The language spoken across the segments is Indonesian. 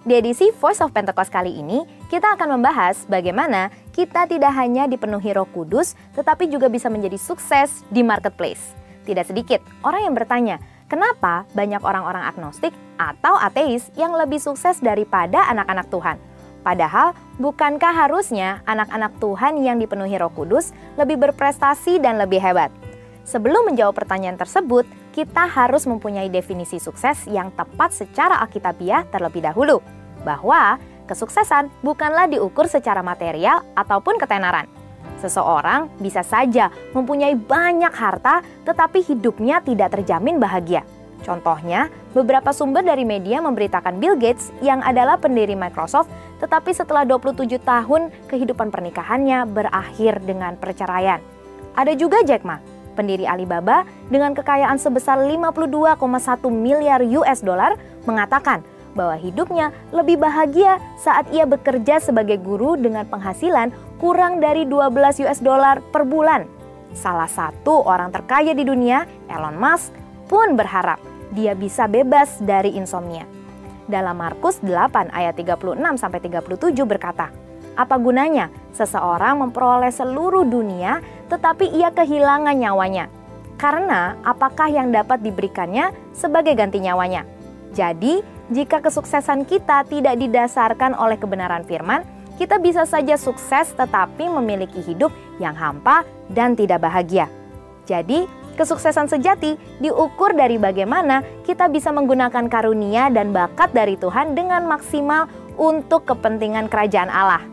Di edisi Voice of Pentecost kali ini, kita akan membahas bagaimana kita tidak hanya dipenuhi Roh Kudus, tetapi juga bisa menjadi sukses di marketplace. Tidak sedikit orang yang bertanya, kenapa banyak orang-orang agnostik atau ateis yang lebih sukses daripada anak-anak Tuhan? Padahal, bukankah harusnya anak-anak Tuhan yang dipenuhi Roh Kudus lebih berprestasi dan lebih hebat? Sebelum menjawab pertanyaan tersebut, kita harus mempunyai definisi sukses yang tepat secara alkitabiah terlebih dahulu. Bahwa kesuksesan bukanlah diukur secara material ataupun ketenaran. Seseorang bisa saja mempunyai banyak harta tetapi hidupnya tidak terjamin bahagia. Contohnya, beberapa sumber dari media memberitakan Bill Gates yang adalah pendiri Microsoft tetapi setelah 27 tahun kehidupan pernikahannya berakhir dengan perceraian. Ada juga Jack Ma, pendiri Alibaba dengan kekayaan sebesar 52,1 miliar US dollar mengatakan bahwa hidupnya lebih bahagia saat ia bekerja sebagai guru dengan penghasilan kurang dari 12 US dollar per bulan. Salah satu orang terkaya di dunia, Elon Musk, pun berharap dia bisa bebas dari insomnia. Dalam Markus 8 ayat 36-37 berkata, apa gunanya seseorang memperoleh seluruh dunia tetapi ia kehilangan nyawanya? Karena apakah yang dapat diberikannya sebagai ganti nyawanya? Jadi, jika kesuksesan kita tidak didasarkan oleh kebenaran firman, kita bisa saja sukses tetapi memiliki hidup yang hampa dan tidak bahagia. Jadi, kesuksesan sejati diukur dari bagaimana kita bisa menggunakan karunia dan bakat dari Tuhan dengan maksimal untuk kepentingan kerajaan Allah.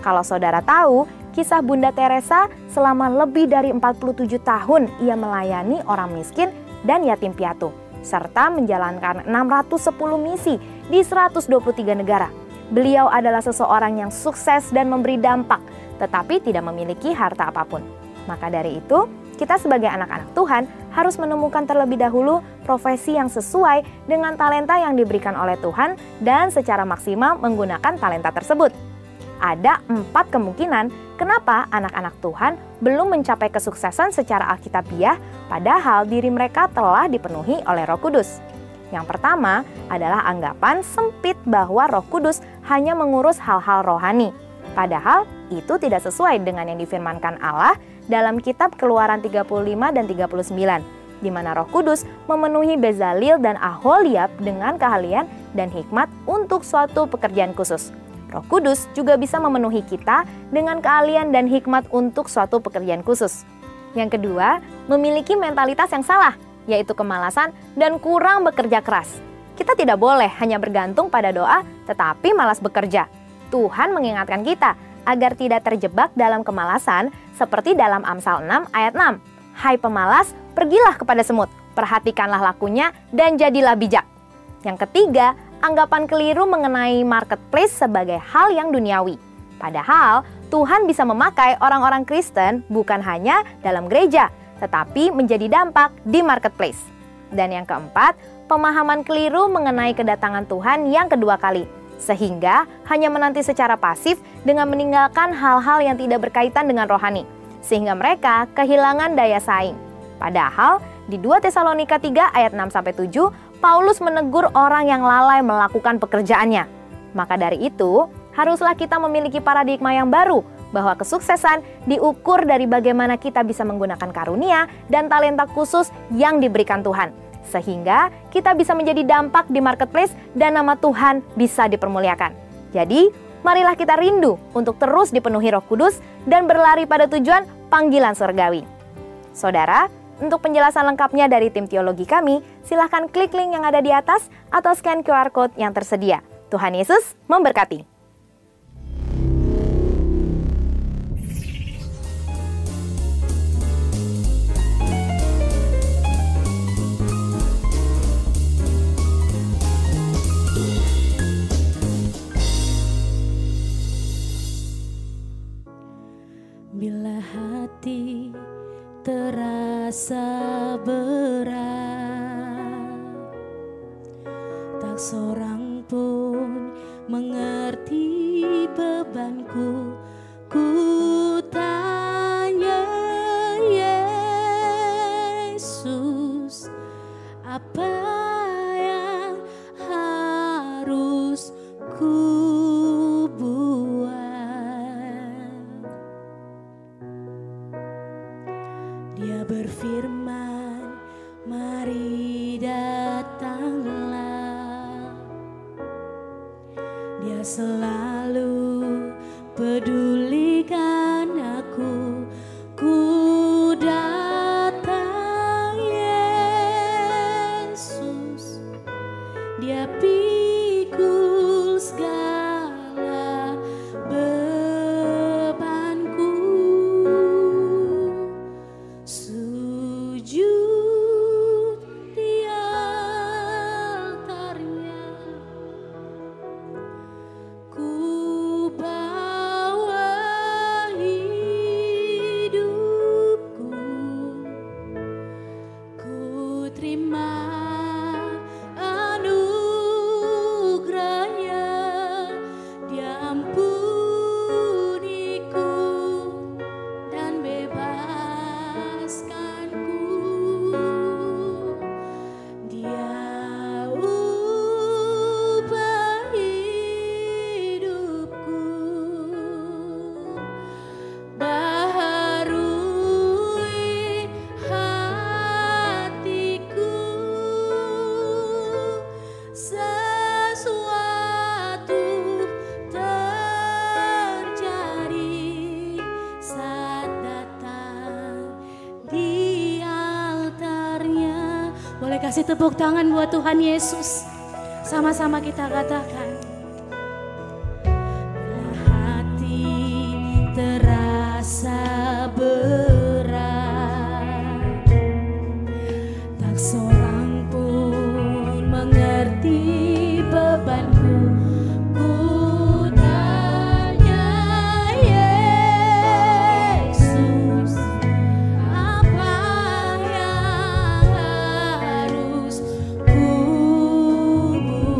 Kalau saudara tahu, kisah Bunda Teresa selama lebih dari 47 tahun ia melayani orang miskin dan yatim piatu, serta menjalankan 610 misi di 123 negara. Beliau adalah seseorang yang sukses dan memberi dampak, tetapi tidak memiliki harta apapun. Maka dari itu, kita sebagai anak-anak Tuhan harus menemukan terlebih dahulu profesi yang sesuai dengan talenta yang diberikan oleh Tuhan dan secara maksimal menggunakan talenta tersebut. Ada 4 kemungkinan kenapa anak-anak Tuhan belum mencapai kesuksesan secara alkitabiah padahal diri mereka telah dipenuhi oleh Roh Kudus. Yang pertama adalah anggapan sempit bahwa Roh Kudus hanya mengurus hal-hal rohani. Padahal itu tidak sesuai dengan yang difirmankan Allah dalam kitab Keluaran 35 dan 39, di mana Roh Kudus memenuhi Bezalel dan Aholiab dengan keahlian dan hikmat untuk suatu pekerjaan khusus. Roh Kudus juga bisa memenuhi kita dengan keahlian dan hikmat untuk suatu pekerjaan khusus. Yang kedua, memiliki mentalitas yang salah, yaitu kemalasan dan kurang bekerja keras. Kita tidak boleh hanya bergantung pada doa, tetapi malas bekerja. Tuhan mengingatkan kita agar tidak terjebak dalam kemalasan seperti dalam Amsal 6 ayat 6. Hai pemalas, pergilah kepada semut, perhatikanlah lakunya dan jadilah bijak. Yang ketiga, anggapan keliru mengenai marketplace sebagai hal yang duniawi. Padahal, Tuhan bisa memakai orang-orang Kristen bukan hanya dalam gereja, tetapi menjadi dampak di marketplace. Dan yang keempat, pemahaman keliru mengenai kedatangan Tuhan yang kedua kali, sehingga hanya menanti secara pasif dengan meninggalkan hal-hal yang tidak berkaitan dengan rohani, sehingga mereka kehilangan daya saing. Padahal, di 2 Tesalonika 3 ayat 6-7, Paulus menegur orang yang lalai melakukan pekerjaannya. Maka dari itu, haruslah kita memiliki paradigma yang baru bahwa kesuksesan diukur dari bagaimana kita bisa menggunakan karunia dan talenta khusus yang diberikan Tuhan. Sehingga kita bisa menjadi dampak di marketplace dan nama Tuhan bisa dipermuliakan. Jadi, marilah kita rindu untuk terus dipenuhi Roh Kudus dan berlari pada tujuan panggilan surgawi. Saudara, untuk penjelasan lengkapnya dari tim teologi kami, silahkan klik link yang ada di atas atau scan QR Code yang tersedia. Tuhan Yesus memberkati. Bila hati terasa berat, tak seorang pun mengerti bebanku. Ku tanya Yesus, apa yang harus ku Dia berfirman, mari datanglah. Dia selalu pedulikan aku. Ku datang Yesus, Dia pikul segala bebanku. Sujud di altarnya, ku bawa hidupku, ku terima anugerahnya. Dia ampuniku dan bebaskanku. Dia ubah hidupku, baharui hatiku. Sesuatu terjadi saat datang di altarnya. Boleh kasih tepuk tangan buat Tuhan Yesus. Sama-sama kita katakan. Bila hati terasa berat, tak seorang pun mengerti bebanku. Ku tanya Yesus, apa yang harus ku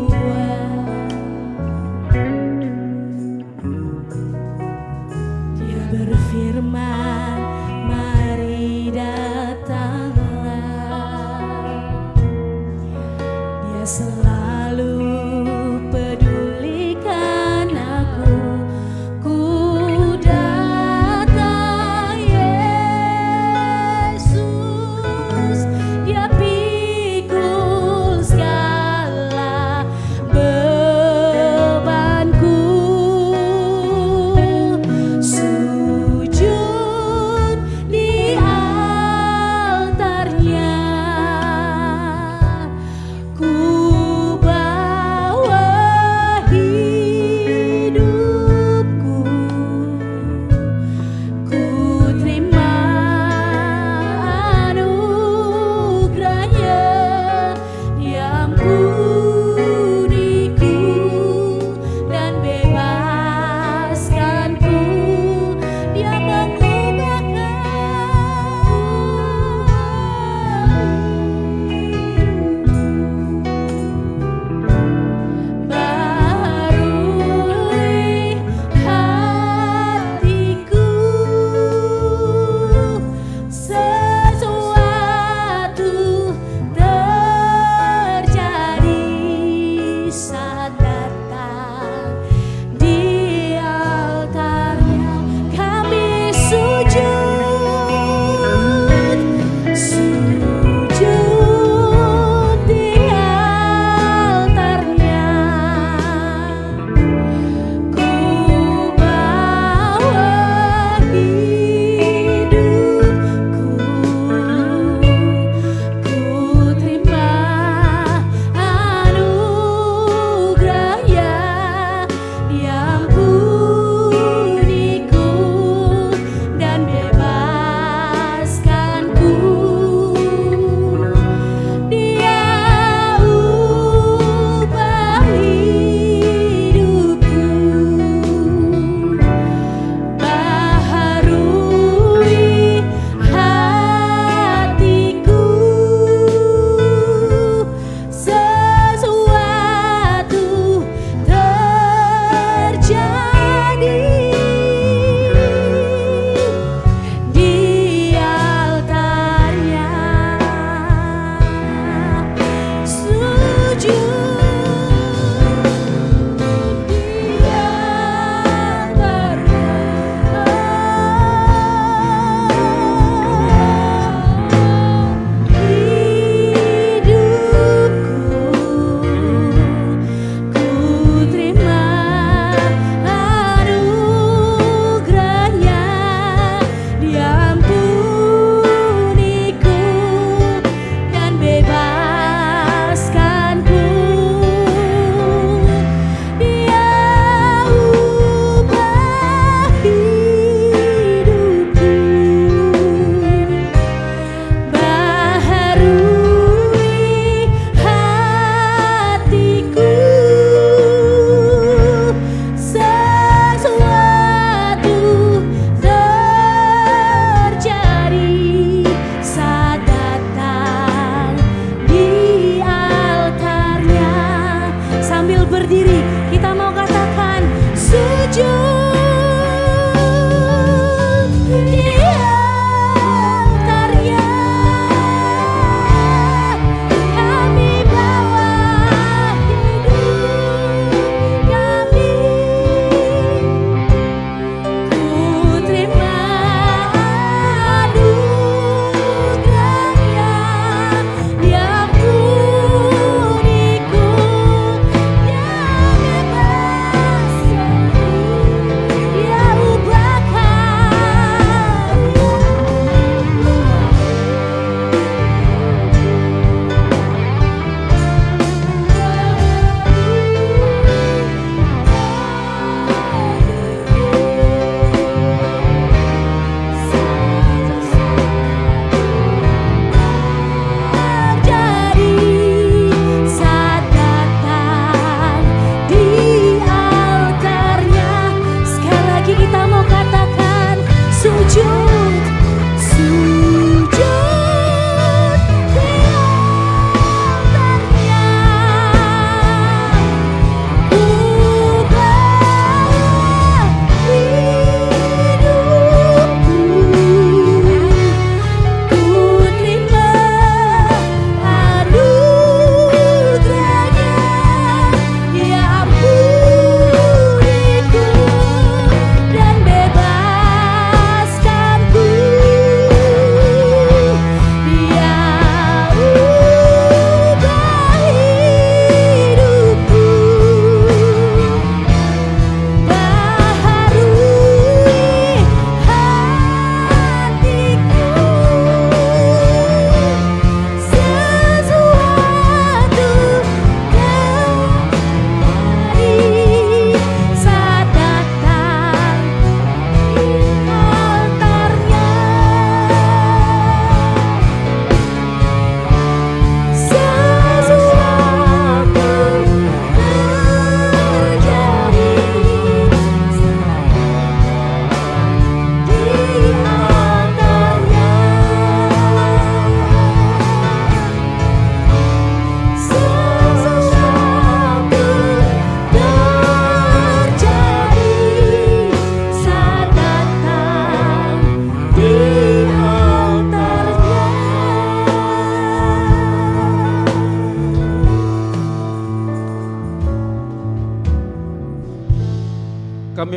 buat? Dia berfirman, mari datanglah. Dia selalu pedulikan aku. Ku datang Yesus, Dia pikul segala bebanku. Sujud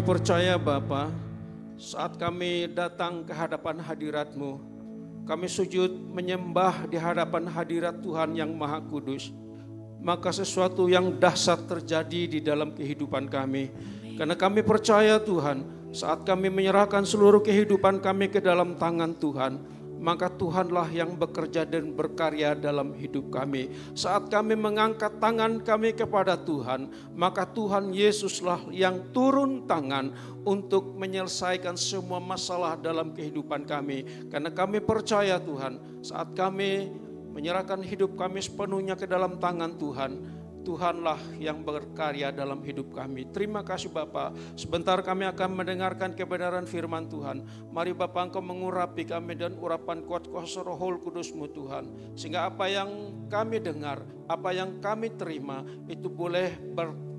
percaya Bapa, saat kami datang ke hadapan hadirat-Mu, kami sujud menyembah di hadapan hadirat Tuhan yang Maha Kudus, maka sesuatu yang dahsyat terjadi di dalam kehidupan kami. Karena kami percaya Tuhan, saat kami menyerahkan seluruh kehidupan kami ke dalam tangan Tuhan, maka Tuhanlah yang bekerja dan berkarya dalam hidup kami. Saat kami mengangkat tangan kami kepada Tuhan, maka Tuhan Yesuslah yang turun tangan untuk menyelesaikan semua masalah dalam kehidupan kami. Karena kami percaya Tuhan, saat kami menyerahkan hidup kami sepenuhnya ke dalam tangan Tuhan, Tuhanlah yang berkarya dalam hidup kami. Terima kasih Bapa. Sebentar kami akan mendengarkan kebenaran firman Tuhan. Mari Bapa, Engkau mengurapi kami dan urapan kuat kuasa Roh Kudus-Mu Tuhan. Sehingga apa yang kami dengar, apa yang kami terima, itu boleh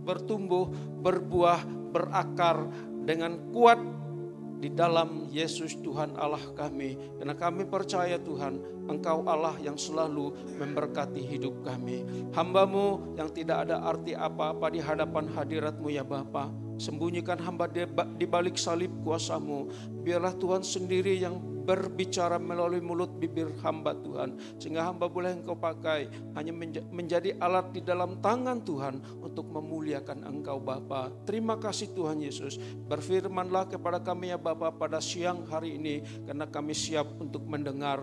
bertumbuh, berbuah, berakar dengan kuat di dalam Yesus Tuhan Allah kami. Karena kami percaya Tuhan, Engkau Allah yang selalu memberkati hidup kami. Hamba-Mu yang tidak ada arti apa-apa di hadapan hadirat-Mu ya Bapa. Sembunyikan hamba di balik salib kuasa-Mu. Biarlah Tuhan sendiri yang berbicara melalui mulut bibir hamba Tuhan. Sehingga hamba boleh Engkau pakai hanya menjadi alat di dalam tangan Tuhan untuk memuliakan Engkau Bapa. Terima kasih Tuhan Yesus. Berfirmanlah kepada kami ya Bapa pada siang hari ini. Karena kami siap untuk mendengar,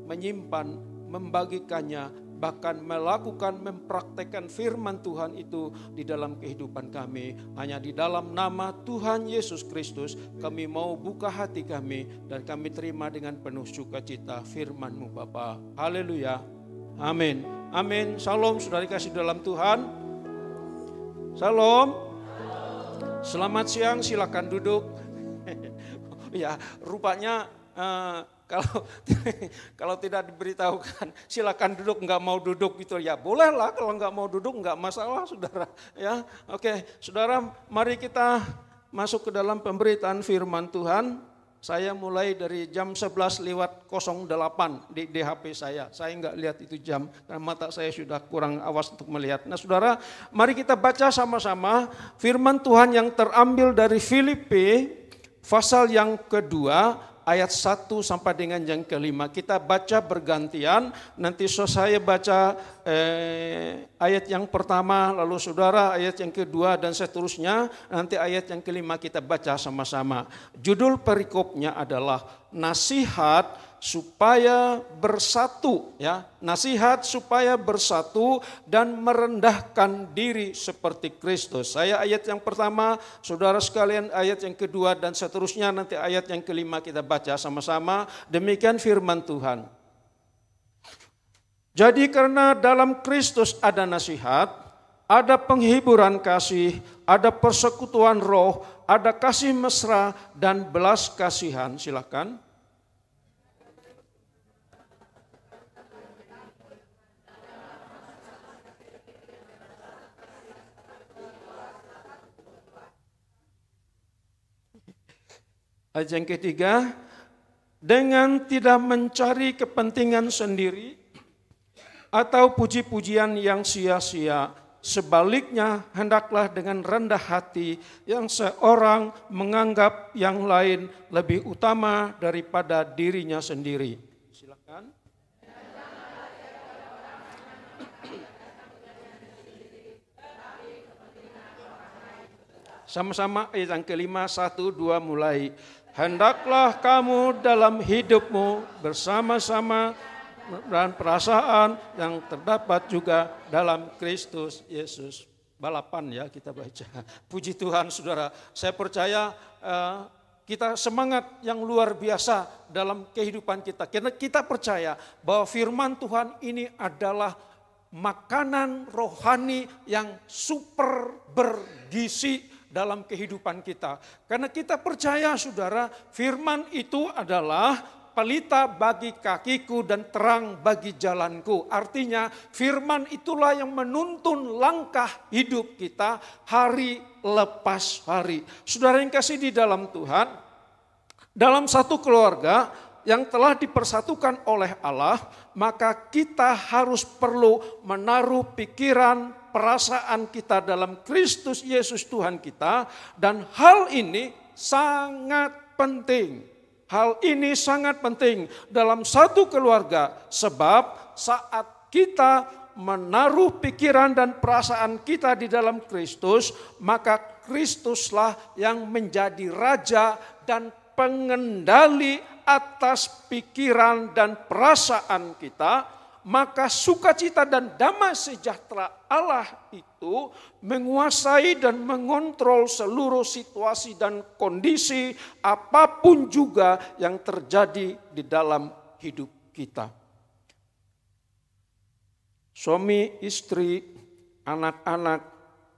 menyimpan, membagikannya, bahkan melakukan, mempraktekkan firman Tuhan itu di dalam kehidupan kami. Hanya di dalam nama Tuhan Yesus Kristus kami mau buka hati kami dan kami terima dengan penuh sukacita firman-Mu Bapa. Haleluya. Amin. Amin. Shalom saudara kasih dalam Tuhan. Shalom. Selamat siang, silakan duduk. Ya, rupanya kalau tidak diberitahukan silakan duduk, nggak mau duduk gitu ya bolehlah, kalau nggak mau duduk nggak masalah saudara ya. Oke saudara, mari kita masuk ke dalam pemberitaan firman Tuhan. Saya mulai dari jam 11:08 di HP saya nggak lihat itu jam karena mata saya sudah kurang awas untuk melihat. Nah saudara, mari kita baca sama-sama firman Tuhan yang terambil dari Filipi pasal yang kedua ayat 1 sampai dengan yang kelima. Kita baca bergantian, nanti saya baca ayat yang pertama, lalu saudara ayat yang kedua dan seterusnya. Nanti ayat yang kelima kita baca sama-sama. Judul perikopnya adalah nasihat supaya bersatu ya. Nasihat supaya bersatu dan merendahkan diri seperti Kristus. Saya ayat yang pertama, saudara sekalian ayat yang kedua dan seterusnya, nanti ayat yang kelima kita baca sama-sama. Demikian firman Tuhan. Jadi karena dalam Kristus ada nasihat, ada penghiburan kasih, ada persekutuan roh, ada kasih mesra dan belas kasihan. Silakan. Ayat yang ketiga, dengan tidak mencari kepentingan sendiri atau puji-pujian yang sia-sia, sebaliknya hendaklah dengan rendah hati yang seorang menganggap yang lain lebih utama daripada dirinya sendiri. Silakan. Sama-sama ayat yang kelima, 1, 2 mulai. Hendaklah kamu dalam hidupmu bersama-sama dan perasaan yang terdapat juga dalam Kristus Yesus. Balapan ya kita baca. Puji Tuhan saudara, saya percaya kita semangat yang luar biasa dalam kehidupan kita. Karena kita percaya bahwa firman Tuhan ini adalah makanan rohani yang super bergizi dalam kehidupan kita. Karena kita percaya saudara, firman itu adalah pelita bagi kakiku dan terang bagi jalanku. Artinya firman itulah yang menuntun langkah hidup kita hari lepas hari. Saudara yang kasih di dalam Tuhan, dalam satu keluarga yang telah dipersatukan oleh Allah, maka kita harus perlu menaruh pikiran, perasaan kita dalam Kristus Yesus Tuhan kita. Dan hal ini sangat penting. Hal ini sangat penting dalam satu keluarga. Sebab saat kita menaruh pikiran dan perasaan kita di dalam Kristus, maka Kristuslah yang menjadi raja dan pengendali atas pikiran dan perasaan kita. Maka sukacita dan damai sejahtera Allah itu menguasai dan mengontrol seluruh situasi dan kondisi apapun juga yang terjadi di dalam hidup kita. Suami, istri, anak-anak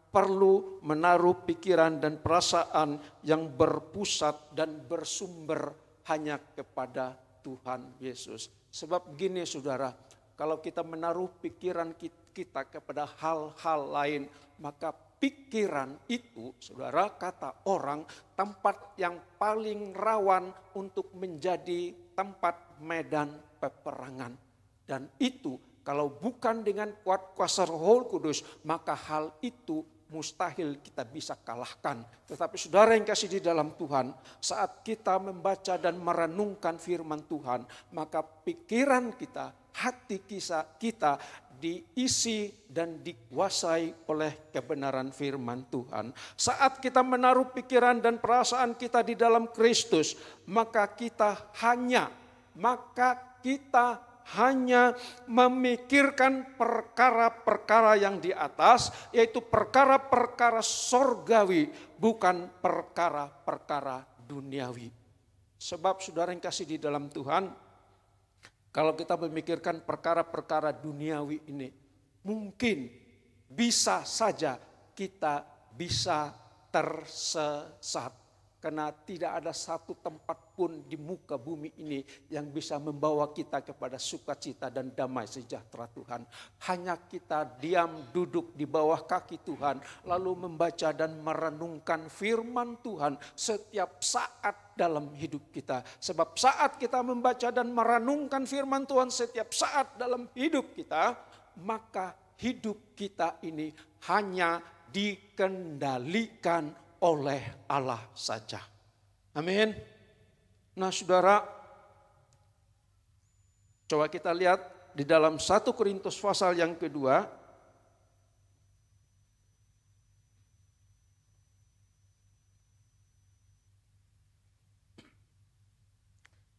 perlu menaruh pikiran dan perasaan yang berpusat dan bersumber hanya kepada Tuhan Yesus. Sebab gini saudara, kalau kita menaruh pikiran kita kepada hal-hal lain, maka pikiran itu, saudara, kata orang, tempat yang paling rawan untuk menjadi tempat medan peperangan. Dan itu kalau bukan dengan kuat kuasa Roh Kudus, maka hal itu mustahil kita bisa kalahkan. Tetapi saudara yang kasih di dalam Tuhan, saat kita membaca dan merenungkan firman Tuhan, maka pikiran kita, hati kita diisi dan dikuasai oleh kebenaran firman Tuhan. Saat kita menaruh pikiran dan perasaan kita di dalam Kristus, maka kita hanya memikirkan perkara-perkara yang di atas, yaitu perkara-perkara sorgawi, bukan perkara-perkara duniawi. Sebab saudara yang kasih di dalam Tuhan, kalau kita memikirkan perkara-perkara duniawi ini, mungkin bisa saja kita bisa tersesat. Karena tidak ada satu tempat pun di muka bumi ini yang bisa membawa kita kepada sukacita dan damai sejahtera Tuhan. Hanya kita diam duduk di bawah kaki Tuhan, lalu membaca dan merenungkan firman Tuhan setiap saat dalam hidup kita. Sebab saat kita membaca dan merenungkan firman Tuhan setiap saat dalam hidup kita, maka hidup kita ini hanya dikendalikan oleh Allah saja. Amin. Nah saudara, coba kita lihat di dalam 1 Korintus pasal yang kedua.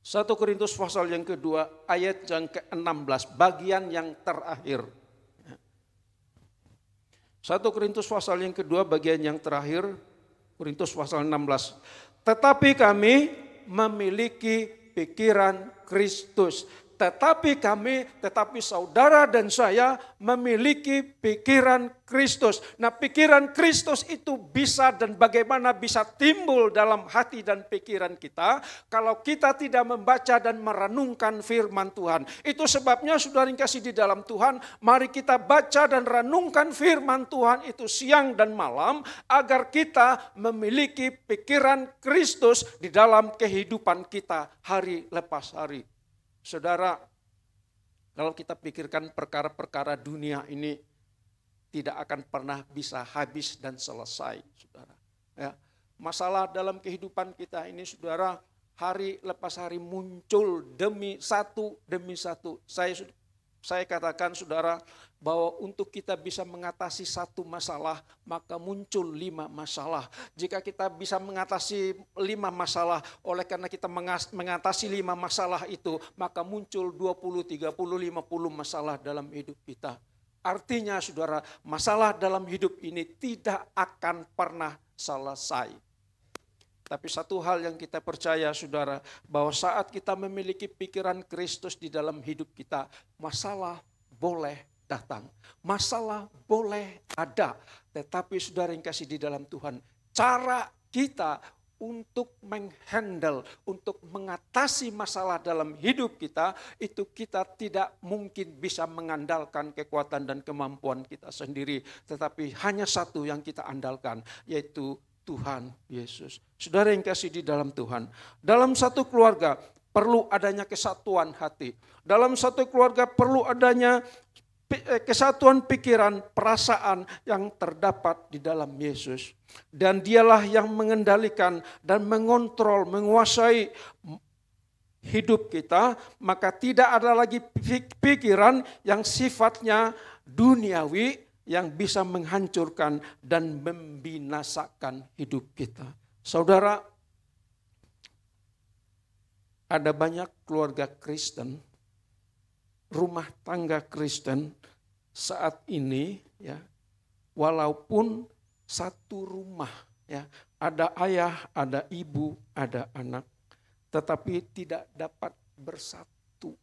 1 Korintus pasal yang kedua ayat yang ke-16, bagian yang terakhir. 1 Korintus pasal yang kedua bagian yang terakhir, Korintus pasal 16. Tetapi kami memiliki pikiran Kristus. Tetapi saudara dan saya memiliki pikiran Kristus. Nah, pikiran Kristus itu bisa dan bagaimana bisa timbul dalam hati dan pikiran kita kalau kita tidak membaca dan merenungkan firman Tuhan. Itu sebabnya saudara yang kasih di dalam Tuhan, mari kita baca dan renungkan firman Tuhan itu siang dan malam agar kita memiliki pikiran Kristus di dalam kehidupan kita hari lepas hari. Saudara, kalau kita pikirkan perkara-perkara dunia ini tidak akan pernah bisa habis dan selesai, saudara. Ya, masalah dalam kehidupan kita ini, saudara, hari lepas hari muncul demi satu. Saya katakan, saudara, bahwa untuk kita bisa mengatasi satu masalah, maka muncul 5 masalah. Jika kita bisa mengatasi 5 masalah, oleh karena kita mengatasi 5 masalah itu, maka muncul 20, 30, 50 masalah dalam hidup kita. Artinya, saudara, masalah dalam hidup ini tidak akan pernah selesai. Tapi satu hal yang kita percaya, saudara, bahwa saat kita memiliki pikiran Kristus di dalam hidup kita, masalah boleh datang, masalah boleh ada. Tetapi saudara yang kasih di dalam Tuhan, cara kita untuk menghandle, untuk mengatasi masalah dalam hidup kita, itu kita tidak mungkin bisa mengandalkan kekuatan dan kemampuan kita sendiri. Tetapi hanya satu yang kita andalkan, yaitu Tuhan Yesus. Saudara yang kasih di dalam Tuhan, dalam satu keluarga perlu adanya kesatuan hati. Dalam satu keluarga perlu adanya kesatuan pikiran, perasaan yang terdapat di dalam Yesus. Dan dialah yang mengendalikan dan mengontrol, menguasai hidup kita, maka tidak ada lagi pikiran yang sifatnya duniawi yang bisa menghancurkan dan membinasakan hidup kita. Saudara, ada banyak keluarga Kristen, rumah tangga Kristen saat ini, ya, walaupun satu rumah, ya, ada ayah, ada ibu, ada anak, tetapi tidak dapat bersatu,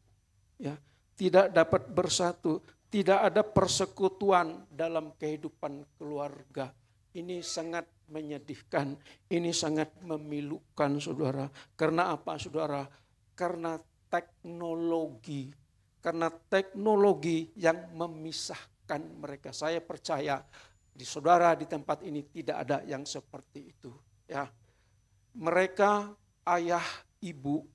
ya, tidak dapat bersatu, tidak ada persekutuan dalam kehidupan keluarga. Ini sangat menyedihkan, ini sangat memilukan, saudara. Karena apa, saudara? Karena teknologi yang memisahkan mereka. Saya percaya di saudara di tempat ini tidak ada yang seperti itu, ya. Mereka, ayah, ibu,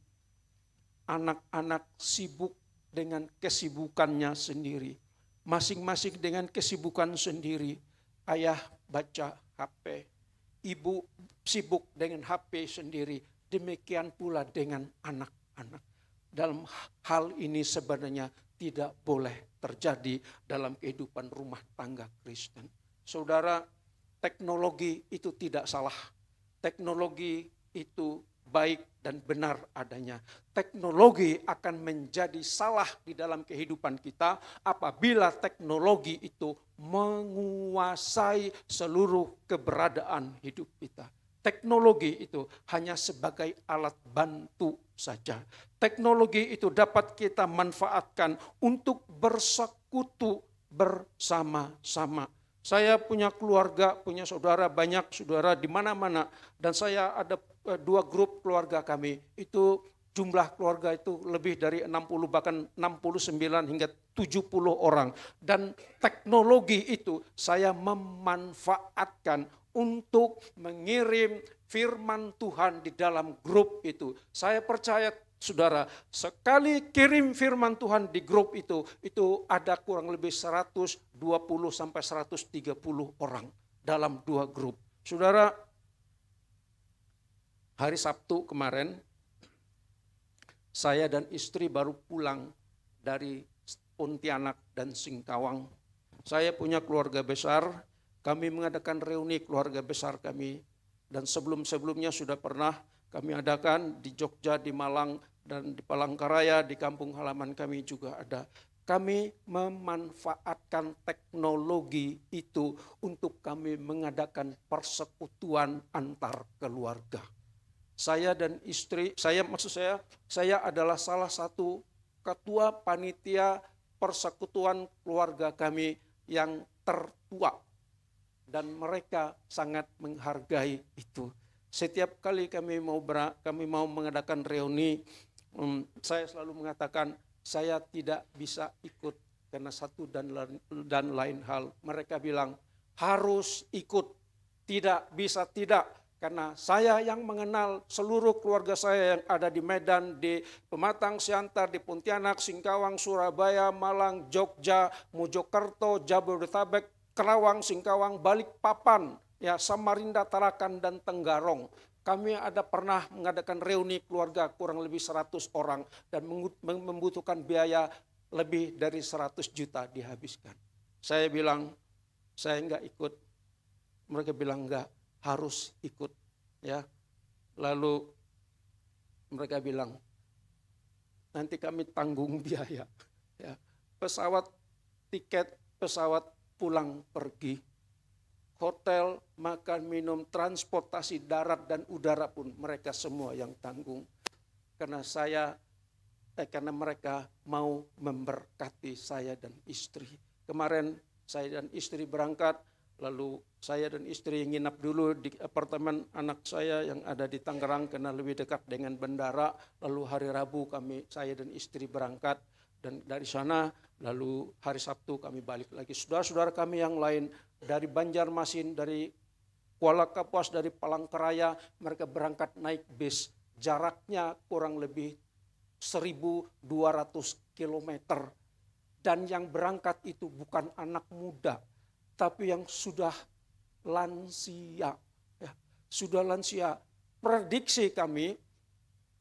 anak-anak sibuk dengan kesibukannya sendiri. Masing-masing dengan kesibukan sendiri. Ayah baca HP, ibu sibuk dengan HP sendiri. Demikian pula dengan anak-anak. Dalam hal ini sebenarnya tidak boleh terjadi dalam kehidupan rumah tangga Kristen. Saudara, teknologi itu tidak salah. Teknologi itu baik dan benar adanya. Teknologi akan menjadi salah di dalam kehidupan kita apabila teknologi itu menguasai seluruh keberadaan hidup kita. Teknologi itu hanya sebagai alat bantu saja. Teknologi itu dapat kita manfaatkan untuk bersekutu bersama-sama. Saya punya keluarga, punya saudara, banyak saudara di mana-mana. Dan saya ada 2 grup keluarga kami. Itu jumlah keluarga itu lebih dari 60, bahkan 69 hingga 70 orang. Dan teknologi itu saya memanfaatkan untuk mengirim firman Tuhan di dalam grup itu. Saya percaya, saudara, sekali kirim firman Tuhan di grup itu ada kurang lebih 120 sampai 130 orang dalam 2 grup. Saudara, hari Sabtu kemarin, saya dan istri baru pulang dari Pontianak dan Singkawang. Saya punya keluarga besar, kami mengadakan reuni keluarga besar kami. Dan sebelum-sebelumnya sudah pernah kami adakan di Jogja, di Malang, dan di Palangkaraya, di kampung halaman kami juga ada. Kami memanfaatkan teknologi itu untuk kami mengadakan persekutuan antar keluarga. Saya dan istri, saya adalah salah satu ketua panitia persekutuan keluarga kami yang tertua. Dan mereka sangat menghargai itu. Setiap kali kami mau mengadakan reuni, saya selalu mengatakan saya tidak bisa ikut karena satu dan lain hal. Mereka bilang harus ikut, tidak bisa tidak. Karena saya yang mengenal seluruh keluarga saya yang ada di Medan, di Pematang Siantar, di Pontianak, Singkawang, Surabaya, Malang, Jogja, Mojokerto, Jabodetabek, Kerawang, Singkawang, Balikpapan, ya, Samarinda, Tarakan, dan Tenggarong. Kami ada pernah mengadakan reuni keluarga kurang lebih 100 orang dan membutuhkan biaya lebih dari 100 juta dihabiskan. Saya bilang, saya enggak ikut. Mereka bilang enggak, harus ikut. Ya. Lalu mereka bilang, nanti kami tanggung biaya. Ya. Pesawat, tiket pesawat pulang pergi, hotel, makan, minum, transportasi darat dan udara pun mereka semua yang tanggung. Karena mereka mau memberkati saya dan istri. Kemarin saya dan istri berangkat, lalu saya dan istri nginap dulu di apartemen anak saya yang ada di Tangerang karena lebih dekat dengan bandara. Lalu hari Rabu saya dan istri berangkat. Dan dari sana lalu hari Sabtu kami balik lagi. Saudara-saudara kami yang lain dari Banjarmasin, dari Kuala Kapuas, dari Palangkaraya, mereka berangkat naik bis. Jaraknya kurang lebih 1.200 kilometer Dan yang berangkat itu bukan anak muda, tapi yang sudah lansia. Ya, sudah lansia. Prediksi kami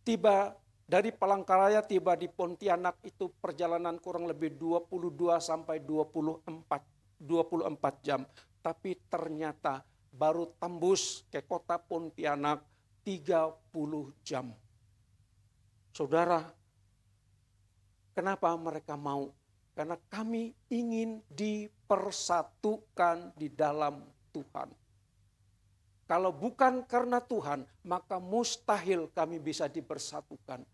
tiba dari Palangkaraya tiba di Pontianak itu perjalanan kurang lebih 22 sampai 24 jam. Tapi ternyata baru tembus ke kota Pontianak 30 jam. Saudara, kenapa mereka mau? Karena kami ingin dipersatukan di dalam Tuhan. Kalau bukan karena Tuhan, maka mustahil kami bisa dipersatukan.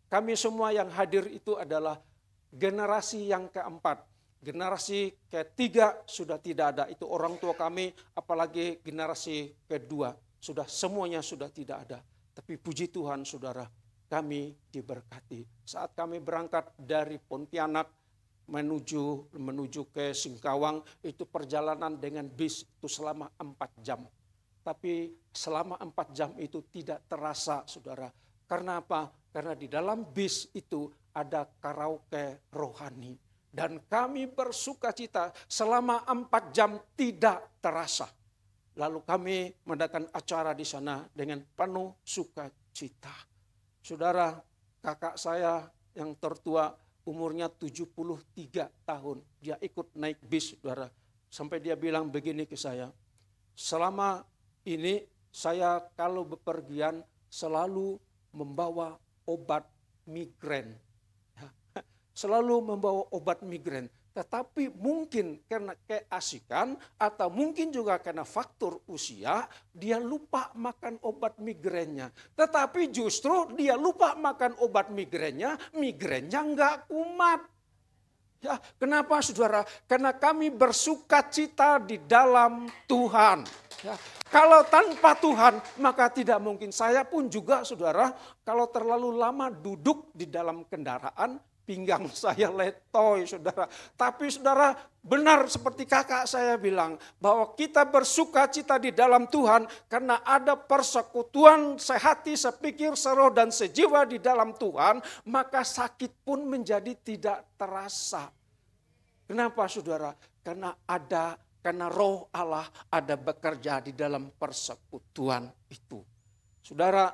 Kami semua yang hadir itu adalah generasi yang keempat. Generasi ketiga sudah tidak ada, itu orang tua kami, apalagi generasi kedua. Semuanya sudah tidak ada. Tapi puji Tuhan saudara, kami diberkati. Saat kami berangkat dari Pontianak menuju ke Singkawang, itu perjalanan dengan bis itu selama 4 jam. Tapi selama 4 jam itu tidak terasa saudara. Karena apa? Karena di dalam bis itu ada karaoke rohani. Dan kami bersuka cita selama 4 jam tidak terasa. Lalu kami mengadakan acara di sana dengan penuh sukacita. Saudara, kakak saya yang tertua umurnya 73 tahun. Dia ikut naik bis, saudara. Sampai dia bilang begini ke saya. Selama ini saya kalau bepergian selalu membawa obat migrain. Selalu membawa obat migrain. Tetapi mungkin karena keasikan atau mungkin juga karena faktor usia, dia lupa makan obat migrainnya. Tetapi justru dia lupa makan obat migrainnya enggak kumat. Ya, kenapa saudara? Karena kami bersuka cita di dalam Tuhan. Ya, kalau tanpa Tuhan maka tidak mungkin. Saya pun juga saudara, kalau terlalu lama duduk di dalam kendaraan, pinggang saya letoy saudara. Tapi saudara, benar seperti kakak saya bilang, bahwa kita bersuka cita di dalam Tuhan karena ada persekutuan sehati, sepikir, seroh dan sejiwa di dalam Tuhan, maka sakit pun menjadi tidak terasa. Kenapa saudara? Karena roh Allah ada bekerja di dalam persekutuan itu. Saudara,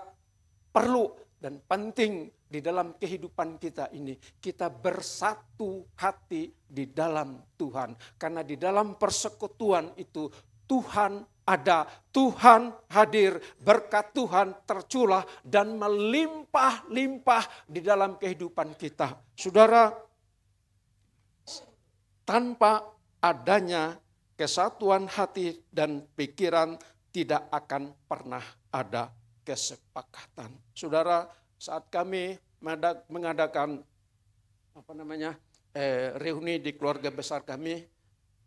perlu dan penting di dalam kehidupan kita ini, kita bersatu hati di dalam Tuhan. Karena di dalam persekutuan itu Tuhan ada, Tuhan hadir, berkat Tuhan tercurah dan melimpah-limpah di dalam kehidupan kita. Saudara, tanpa adanya kesatuan hati dan pikiran tidak akan pernah ada kesepakatan. Saudara, saat kami mengadakan reuni di keluarga besar kami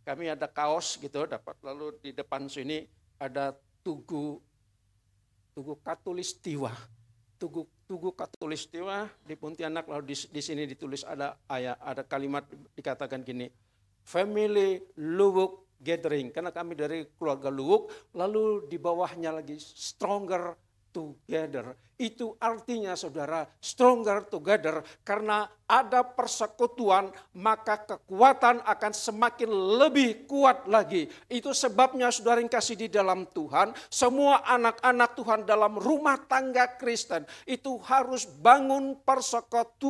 ada kaos gitu dapat, lalu di depan sini ada tugu Katulistiwa. Tugu Katulistiwa di Pontianak, lalu di sini ditulis ada kalimat dikatakan gini, Family Luwuk Gathering, karena kami dari keluarga Luwuk, lalu di bawahnya lagi Stronger Together. Itu artinya saudara, stronger together, karena ada persekutuan maka kekuatan akan semakin lebih kuat lagi. Itu sebabnya saudara yang kasih di dalam Tuhan, semua anak-anak Tuhan dalam rumah tangga Kristen itu harus bangun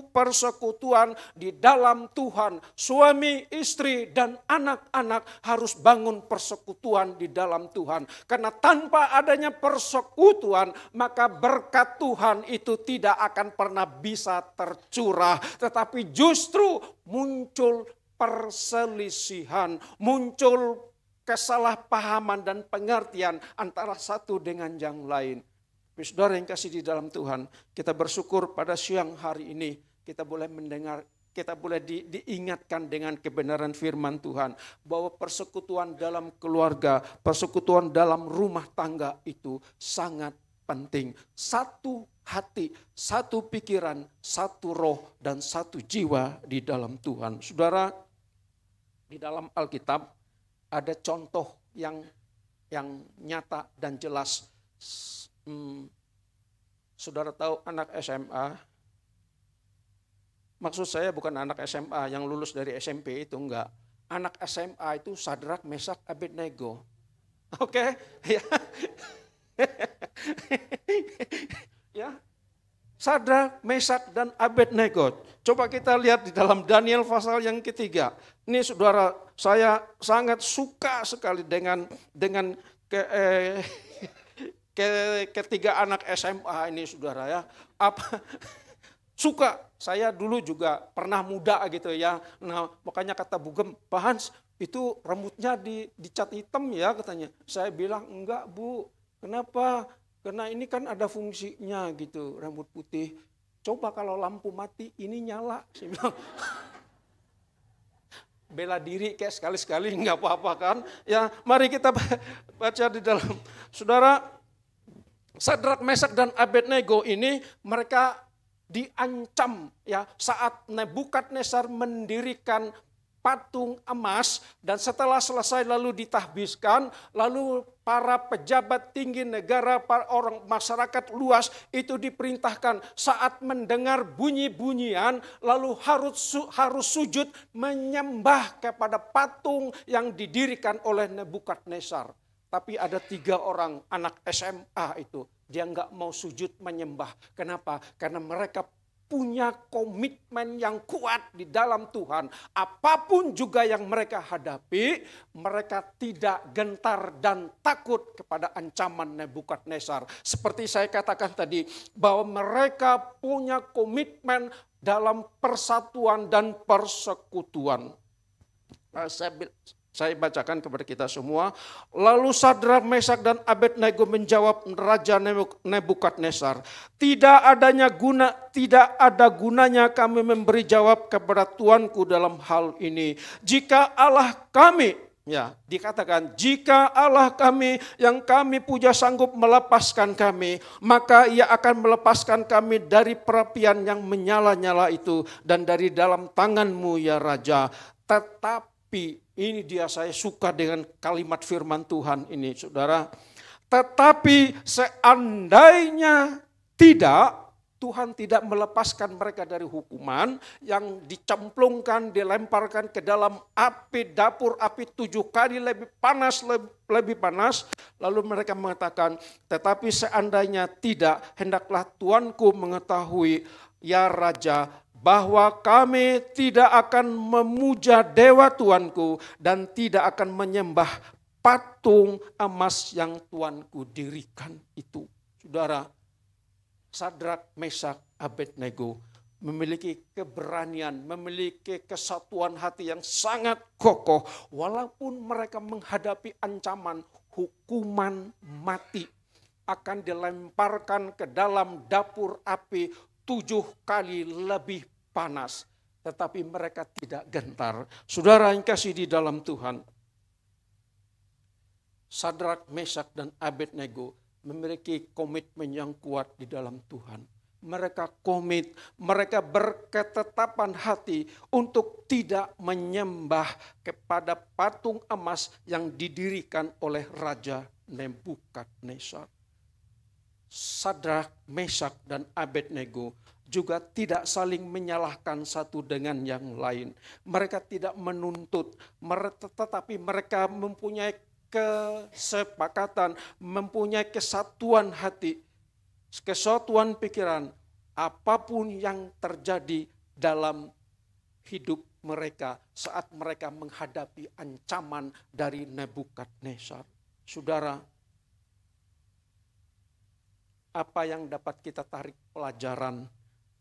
persekutuan di dalam Tuhan. Suami, istri dan anak-anak harus bangun persekutuan di dalam Tuhan. Karena tanpa adanya persekutuan maka berkat Tuhan itu tidak akan pernah bisa tercurah, tetapi justru muncul perselisihan, muncul kesalahpahaman dan pengertian antara satu dengan yang lain. Saudara yang kasih di dalam Tuhan, kita bersyukur pada siang hari ini kita boleh mendengar, kita boleh diingatkan dengan kebenaran firman Tuhan bahwa persekutuan dalam keluarga, persekutuan dalam rumah tangga itu sangat penting. Satu hati, satu pikiran, satu roh, dan satu jiwa di dalam Tuhan. Saudara, di dalam Alkitab ada contoh yang nyata dan jelas. Saudara tahu anak SMA, Maksud saya bukan anak SMA yang lulus dari SMP itu, enggak. Anak SMA itu Sadrak, Mesak, Abednego. Oke, ya. Ya. Sadrak, Mesak, dan Abednego. Coba kita lihat di dalam Daniel pasal yang ketiga. Ini saudara, saya sangat suka sekali dengan ketiga anak SMA ini saudara ya. Suka, saya dulu juga pernah muda gitu ya. Nah makanya kata Bugem, Pak Hans itu rambutnya dicat hitam ya katanya. Saya bilang enggak Bu, kenapa? Karena ini kan ada fungsinya gitu, rambut putih. Coba kalau lampu mati ini nyala. Saya bilang, bela diri kayak sekali-sekali enggak apa-apa kan. Ya mari kita baca di dalam. Saudara, Sadrak, Mesak, dan Abednego ini mereka diancam ya saat Nebukadnezar mendirikan patung emas, dan setelah selesai lalu ditahbiskan, lalu para pejabat tinggi negara, para orang masyarakat luas itu diperintahkan saat mendengar bunyi-bunyian lalu harus sujud menyembah kepada patung yang didirikan oleh Nebukadnezar. Tapi ada 3 orang anak SMA itu, dia nggak mau sujud menyembah. Kenapa? Karena mereka punya komitmen yang kuat di dalam Tuhan. Apapun juga yang mereka hadapi, mereka tidak gentar dan takut kepada ancaman Nebukadnezar. Seperti saya katakan tadi, bahwa mereka punya komitmen dalam persatuan dan persekutuan. Saya bacakan kepada kita semua. Lalu Sadrak, Mesak, dan Abednego menjawab Raja Nebukadnezar, tidak ada gunanya kami memberi jawab kepada tuanku dalam hal ini. Jika Allah kami, ya dikatakan, jika Allah kami yang kami puja sanggup melepaskan kami, maka ia akan melepaskan kami dari perapian yang menyala-nyala itu dan dari dalam tanganmu ya Raja. Tetapi ini dia, saya suka dengan kalimat firman Tuhan ini saudara. Tetapi seandainya Tuhan tidak melepaskan mereka dari hukuman yang dicemplungkan, dilemparkan ke dalam api, dapur api 7 kali lebih panas. Lalu mereka mengatakan, tetapi seandainya tidak, hendaklah tuanku mengetahui ya Raja, bahwa kami tidak akan memuja dewa tuanku dan tidak akan menyembah patung emas yang tuanku dirikan itu. Saudara, Sadrak, Mesak, Abednego memiliki keberanian, memiliki kesatuan hati yang sangat kokoh. Walaupun mereka menghadapi ancaman hukuman mati, akan dilemparkan ke dalam dapur api 7 kali lebih panas. Tetapi mereka tidak gentar. Saudara yang kasih di dalam Tuhan, Sadrak, Mesak, dan Abednego memiliki komitmen yang kuat di dalam Tuhan. Mereka komit, mereka berketetapan hati untuk tidak menyembah kepada patung emas yang didirikan oleh Raja Nebukadnezar. Sadrak, Mesak, dan Abednego juga tidak saling menyalahkan satu dengan yang lain. Mereka tidak menuntut, tetapi mereka mempunyai kesepakatan, mempunyai kesatuan hati, kesatuan pikiran. Apapun yang terjadi dalam hidup mereka saat mereka menghadapi ancaman dari Nebukadnezar. Saudara, apa yang dapat kita tarik pelajaran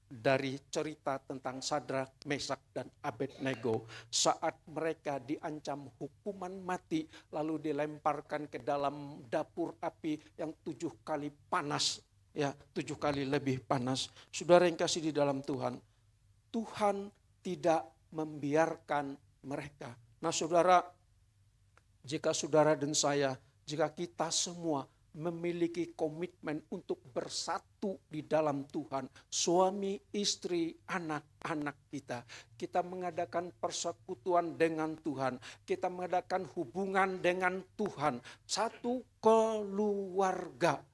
dari cerita tentang Sadrak, Mesak, dan Abednego saat mereka diancam hukuman mati lalu dilemparkan ke dalam dapur api yang 7 kali panas, ya 7 kali lebih panas. Saudara yang kasih di dalam Tuhan, Tuhan tidak membiarkan mereka. Nah saudara, jika saudara dan saya, jika kita semua memiliki komitmen untuk bersatu di dalam Tuhan, suami, istri, anak-anak kita mengadakan persekutuan dengan Tuhan, kita mengadakan hubungan dengan Tuhan, satu keluarga,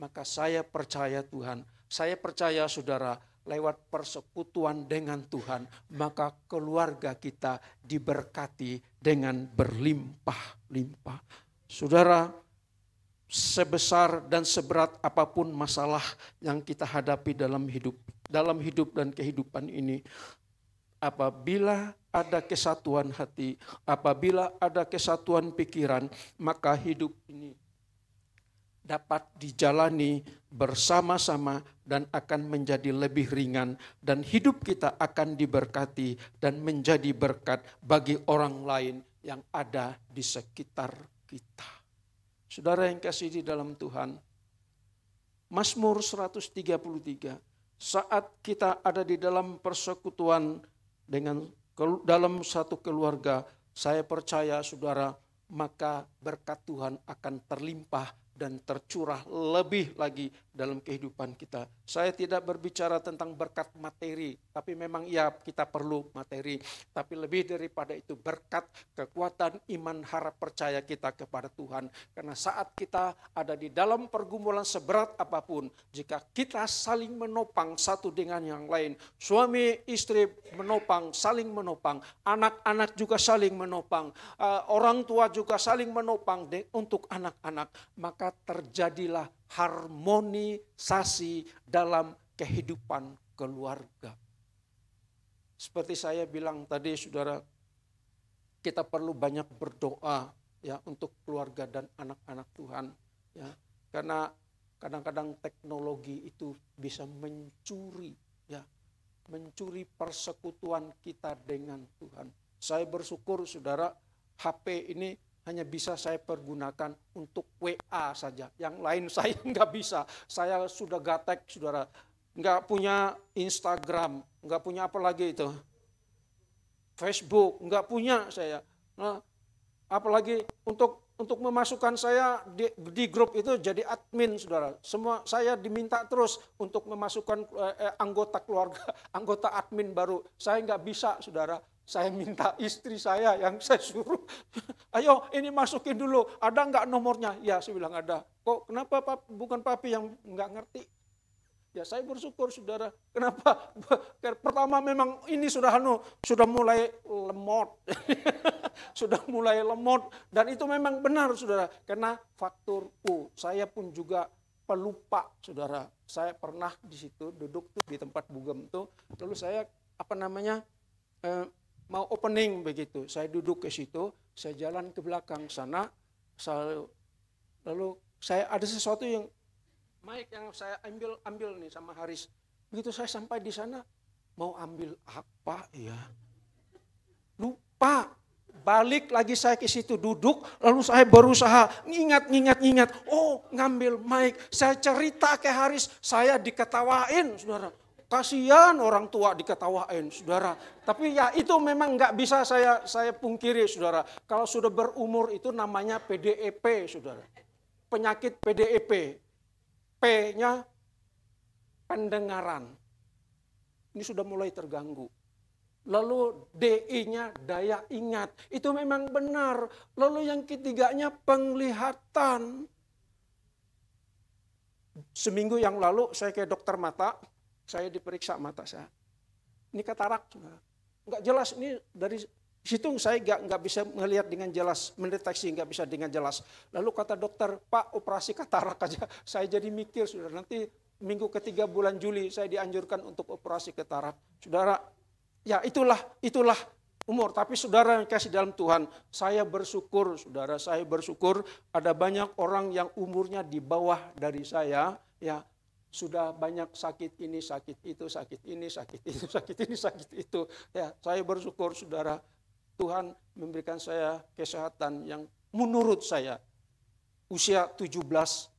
maka saya percaya Tuhan, saya percaya saudara, lewat persekutuan dengan Tuhan, maka keluarga kita diberkati dengan berlimpah-limpah. Saudara, sebesar dan seberat apapun masalah yang kita hadapi dalam hidup dan kehidupan ini, apabila ada kesatuan hati, apabila ada kesatuan pikiran, maka hidup ini dapat dijalani bersama-sama dan akan menjadi lebih ringan, dan hidup kita akan diberkati dan menjadi berkat bagi orang lain yang ada di sekitar kita. Saudara yang kasih di dalam Tuhan, Mazmur 133, saat kita ada di dalam persekutuan dalam satu keluarga, saya percaya saudara, maka berkat Tuhan akan terlimpah dan tercurah lebih lagi dalam kehidupan kita. Saya tidak berbicara tentang berkat materi, tapi memang ya kita perlu materi. Tapi lebih daripada itu berkat kekuatan iman harap percaya kita kepada Tuhan. Karena saat kita ada di dalam pergumulan seberat apapun, jika kita saling menopang satu dengan yang lain, suami istri menopang, saling menopang, anak-anak juga saling menopang, orang tua juga saling menopang untuk anak-anak, maka terjadilah harmonisasi dalam kehidupan keluarga. Seperti saya bilang tadi saudara, kita perlu banyak berdoa ya untuk keluarga dan anak-anak Tuhan ya. Karena kadang-kadang teknologi itu bisa mencuri persekutuan kita dengan Tuhan. Saya bersyukur saudara, HP ini hanya bisa saya pergunakan untuk WA saja. Yang lain saya nggak bisa. Saya sudah gatek, saudara. Nggak punya Instagram, nggak punya apa lagi itu. Facebook, nggak punya saya. Nah, apalagi untuk memasukkan saya di grup itu jadi admin, saudara. Semua saya diminta terus untuk memasukkan anggota keluarga, anggota admin baru. Saya nggak bisa, saudara. Saya minta istri saya yang saya suruh, ayo ini masukin dulu, ada nggak nomornya? Ya, saya bilang ada. Kok kenapa bukan papi yang nggak ngerti? Ya saya bersyukur saudara. Kenapa? Pertama memang ini sudah mulai lemot. Sudah mulai lemot dan itu memang benar saudara. Karena faktor saya pun juga pelupa saudara. Saya pernah di situ duduk tuh di tempat bugem tuh. Lalu saya mau opening begitu, saya duduk ke situ, saya jalan ke belakang sana, lalu saya ada sesuatu yang mic yang saya ambil nih sama Haris. Begitu saya sampai di sana, mau ambil apa ya? Lupa. Balik lagi saya ke situ duduk, lalu saya berusaha ngingat. Oh, ngambil mic, saya cerita ke Haris, saya diketawain, saudara. Kasihan orang tua diketawain, saudara. Tapi ya itu memang nggak bisa saya pungkiri, saudara. Kalau sudah berumur itu namanya PDEP, saudara. Penyakit PDEP. P-nya pendengaran. Ini sudah mulai terganggu. Lalu DI-nya daya ingat. Itu memang benar. Lalu yang ketiganya penglihatan. Seminggu yang lalu saya ke dokter mata. Saya diperiksa mata saya. Ini katarak. Nggak jelas. Ini dari situ saya nggak bisa melihat dengan jelas. Mendeteksi nggak bisa dengan jelas. Lalu kata dokter, Pak operasi katarak aja. Saya jadi mikir, saudara. Nanti minggu ketiga bulan Juli saya dianjurkan untuk operasi katarak. Saudara, ya itulah umur. Tapi saudara yang kasih dalam Tuhan, saya bersyukur, saudara. Saya bersyukur ada banyak orang yang umurnya di bawah dari saya. Ya, sudah banyak sakit ini, sakit itu, sakit ini, sakit itu, sakit ini, sakit itu. Ya, saya bersyukur saudara, Tuhan memberikan saya kesehatan yang menurut saya usia 17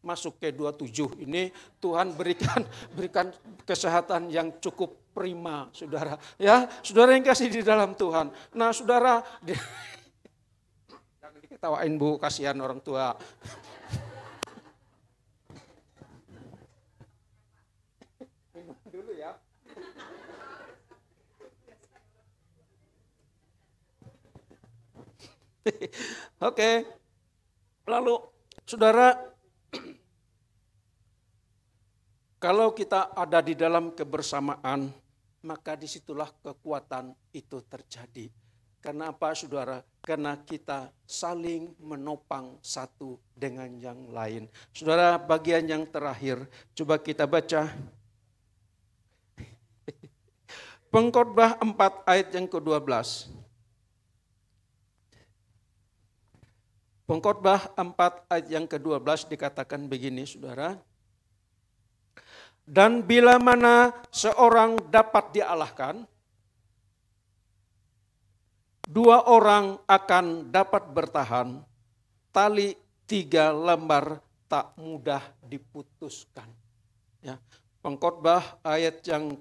masuk ke 27 ini Tuhan berikan kesehatan yang cukup prima, saudara. Ya, saudara yang kasih di dalam Tuhan. Nah, saudara, jangan diketawain Bu, kasihan orang tua. Dulu ya. Oke. Lalu saudara, Kalau kita ada di dalam kebersamaan, maka disitulah kekuatan itu terjadi. Karena apa, saudara? Karena kita saling menopang satu dengan yang lain. Saudara, bagian yang terakhir, coba kita baca. Pengkhotbah 4 ayat yang ke-12. Pengkhotbah 4 ayat yang ke-12 dikatakan begini, saudara. Dan bila mana seorang dapat dialahkan, dua orang akan dapat bertahan, tali 3 lembar tak mudah diputuskan. Ya. Pengkhotbah ayat yang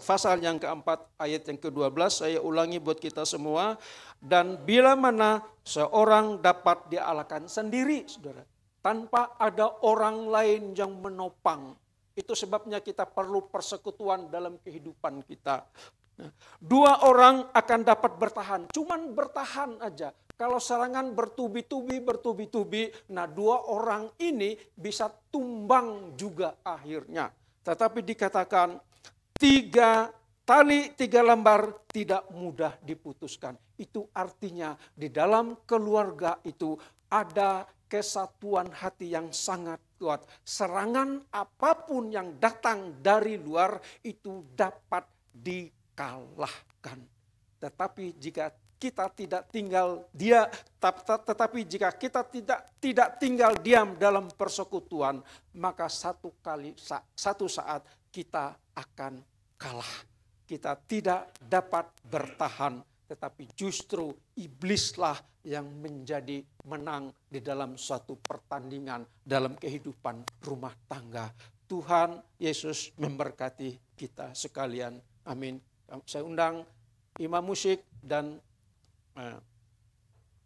pasal yang keempat ayat yang ke-12, saya ulangi buat kita semua. Dan bila mana seorang dapat dialahkan sendiri, saudara, tanpa ada orang lain yang menopang. Itu sebabnya kita perlu persekutuan dalam kehidupan kita. Dua orang akan dapat bertahan, cuman bertahan aja. Kalau serangan bertubi-tubi, nah dua orang ini bisa tumbang juga akhirnya. Tetapi dikatakan 3 lembar tidak mudah diputuskan. Itu artinya di dalam keluarga itu ada kesatuan hati yang sangat kuat. Serangan apapun yang datang dari luar itu dapat dikalahkan. Tetapi jika kita tidak tinggal jika kita tidak tinggal diam dalam persekutuan, maka satu saat kita akan kalah. Kita tidak dapat bertahan, tetapi justru iblislah yang menjadi menang di dalam suatu pertandingan dalam kehidupan rumah tangga. Tuhan Yesus memberkati kita sekalian. Amin. Saya undang imam musik dan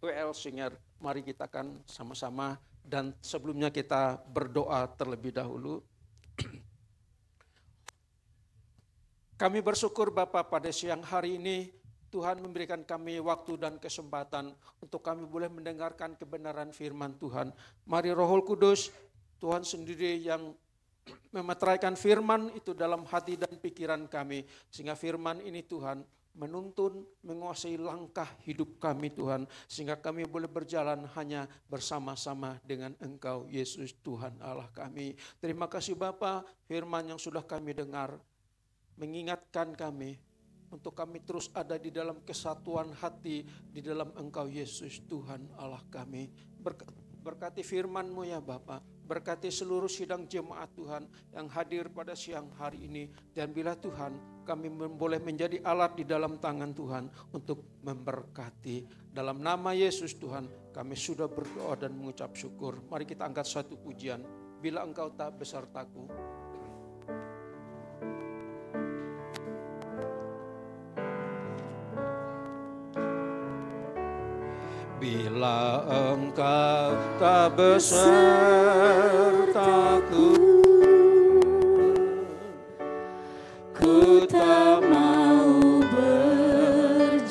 WL Singer. Mari kita akan sama-sama, dan sebelumnya kita berdoa terlebih dahulu. Kami bersyukur Bapa, pada siang hari ini Tuhan memberikan kami waktu dan kesempatan untuk kami boleh mendengarkan kebenaran firman Tuhan. Mari Roh Kudus, Tuhan sendiri yang memeteraikan firman itu dalam hati dan pikiran kami. Sehingga firman ini Tuhan menuntun, menguasai langkah hidup kami Tuhan. Sehingga kami boleh berjalan hanya bersama-sama dengan Engkau Yesus Tuhan Allah kami. Terima kasih Bapa, firman yang sudah kami dengar mengingatkan kami untuk kami terus ada di dalam kesatuan hati di dalam Engkau Yesus Tuhan Allah kami. Berkati firman-Mu ya Bapa, berkati seluruh sidang jemaat Tuhan yang hadir pada siang hari ini. Dan bila Tuhan kami boleh menjadi alat di dalam tangan Tuhan untuk memberkati. Dalam nama Yesus Tuhan kami sudah berdoa dan mengucap syukur. Mari kita angkat satu pujian. Bila Engkau tak besertaku. Bila Engkau tak besertaku, ku tak mau berjalan.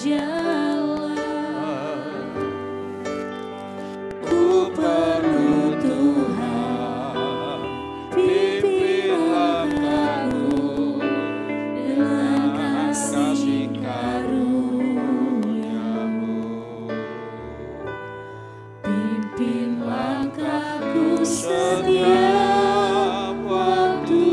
Ku perlu Tuhan, pimpinlah aku dengan kasih karunia-Mu. Pimpin langkahku setiap waktu,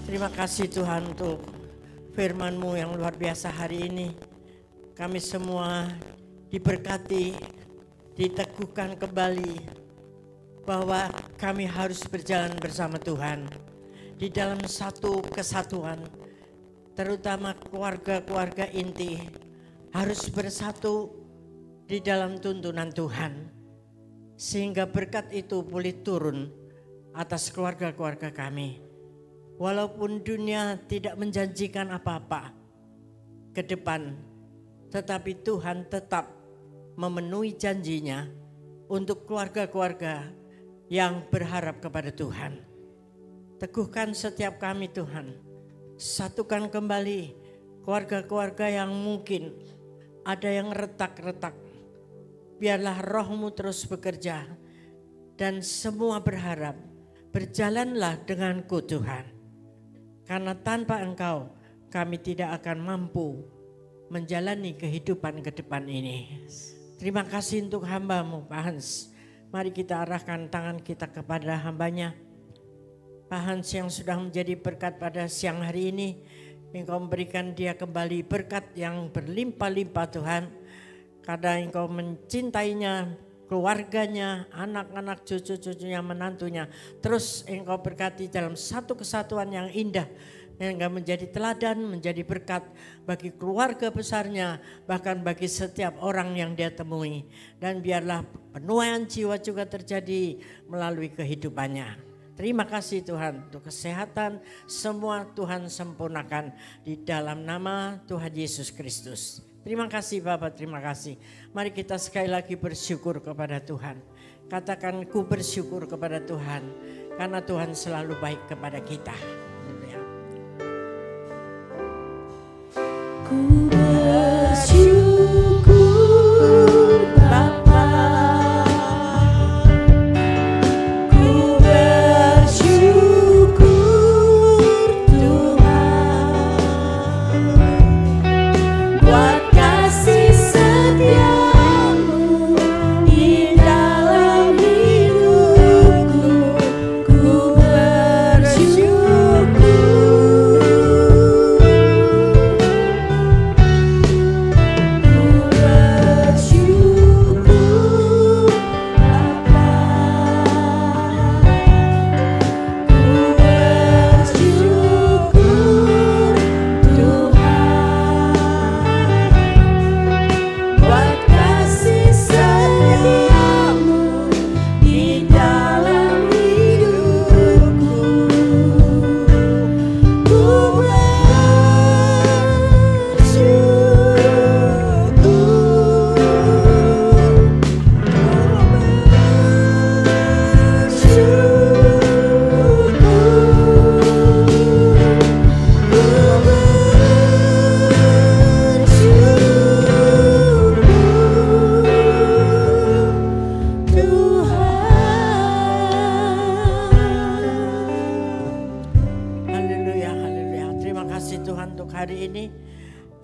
Terima kasih Tuhan untuk firman-Mu yang luar biasa hari ini. Kami semua diberkati, diteguhkan kembali bahwa kami harus berjalan bersama Tuhan di dalam satu kesatuan, terutama keluarga-keluarga inti harus bersatu di dalam tuntunan Tuhan, sehingga berkat itu boleh turun atas keluarga-keluarga kami. Walaupun dunia tidak menjanjikan apa-apa ke depan, tetapi Tuhan tetap memenuhi janjinya untuk keluarga-keluarga yang berharap kepada Tuhan. Teguhkan setiap kami Tuhan, satukan kembali keluarga-keluarga yang mungkin ada yang retak-retak. Biarlah Roh-Mu terus bekerja dan semua berharap berjalanlah denganku Tuhan. Karena tanpa Engkau kami tidak akan mampu menjalani kehidupan ke depan ini. Terima kasih untuk hamba-Mu Pak Hans. Mari kita arahkan tangan kita kepada hamba-Nya. Pak Hans yang sudah menjadi berkat pada siang hari ini. Engkau memberikan dia kembali berkat yang berlimpah-limpah Tuhan. Karena Engkau mencintainya, keluarganya, anak-anak, cucu-cucunya, menantunya. Terus Engkau berkati dalam satu kesatuan yang indah. Yang menjadi teladan, menjadi berkat bagi keluarga besarnya, bahkan bagi setiap orang yang dia temui. Dan biarlah penuaian jiwa juga terjadi melalui kehidupannya. Terima kasih Tuhan untuk kesehatan, semua Tuhan sempurnakan di dalam nama Tuhan Yesus Kristus. Terima kasih Bapak, terima kasih. Mari kita sekali lagi bersyukur kepada Tuhan. Katakan ku bersyukur kepada Tuhan, karena Tuhan selalu baik kepada kita. Ku bersyukur Bapa, ku bersyukur Tuhan, buat kasih setiamu di dalam hidupku. Ku bersyukur.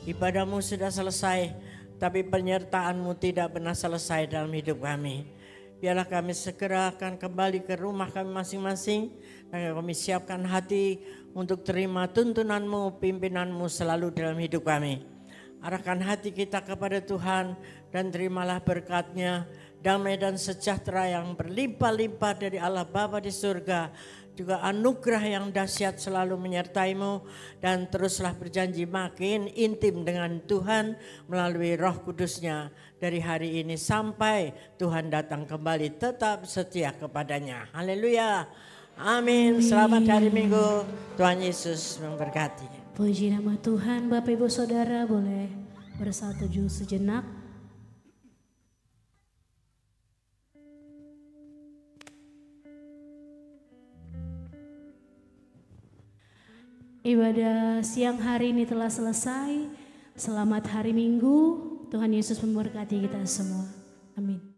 Ibadahmu sudah selesai, tapi penyertaan-Mu tidak pernah selesai dalam hidup kami. Biarlah kami segera akan kembali ke rumah kami masing-masing, dan kami siapkan hati untuk terima tuntunan-Mu, pimpinan-Mu selalu dalam hidup kami. Arahkan hati kita kepada Tuhan dan terimalah berkat-Nya, damai dan sejahtera yang berlimpah-limpah dari Allah Bapa di surga. Juga anugerah yang dahsyat selalu menyertai-Mu, dan teruslah berjanji makin intim dengan Tuhan melalui Roh Kudus-Nya dari hari ini sampai Tuhan datang kembali. Tetap setia kepadanya. Haleluya. Amin. Selamat hari Minggu. Tuhan Yesus memberkati. Puji nama Tuhan. Bapak Ibu Saudara boleh bersatu sejenak. Ibadah siang hari ini telah selesai. Selamat hari Minggu. Tuhan Yesus memberkati kita semua. Amin.